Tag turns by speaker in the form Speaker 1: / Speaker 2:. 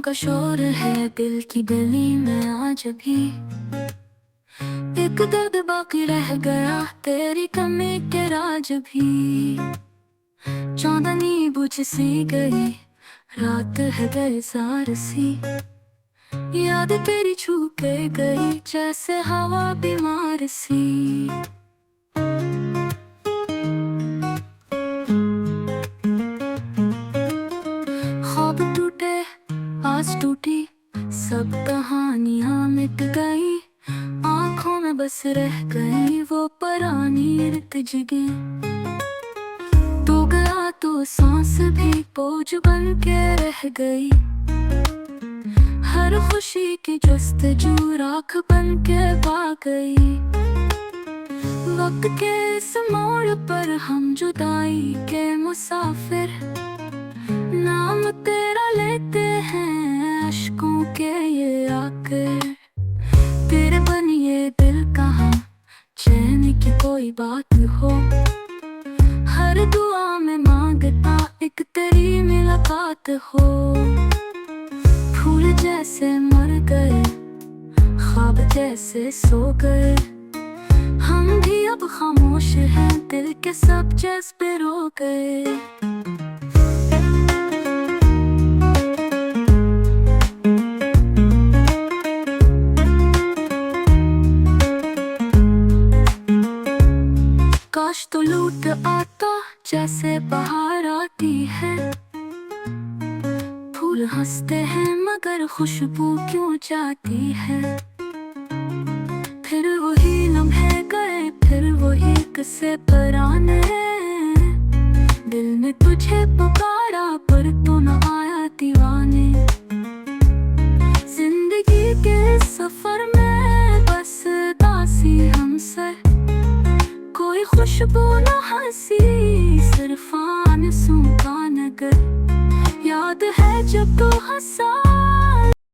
Speaker 1: बारिशों का शोर है दिल की गली में आज भी। एक दर्द बाकी रह गया तेरी कमी के राज भी। चांदनी बुझ सी गई रात है बेजार सी। याद तेरी छू के गई जैसे हवा बीमार सी। ख्वाब टूटे आज टूटी सब कहानियां मिट गई। आंखों में बस रह गई वो पुरानी रित जगह। तू गया तो सांस भी बोझ बन के रह गई। हर खुशी की जस्तजू राख बन के पा गई। वक्त के इस मोड़ पर हम जुदाई के मुसाफिर। नाम तेरा लेते हैं अश्कों के ये आकर। तेरे बनिए दिल कहाँ चैन की कोई बात हो। हर दुआ में मांगता एक तेरी मुलाकात हो। फूल जैसे मर गए ख्वाब जैसे सो गए। हम भी अब खामोश हैं दिल के सब जज्बे रो गए। काश तो लूट आता जैसे बाहर आती है। फूल हंसते हैं मगर खुशबू क्यों जाती है। फिर वही लम्हे गए फिर वही किस्से पुराने। दिल ने तुझे पुकारा पर तू न आया दीवाने। जिंदगी के सफर में बस दासी हमसे। कोई खुशबू न हंसी सिर्फ आंसू का नगर। याद है जब तू हंसा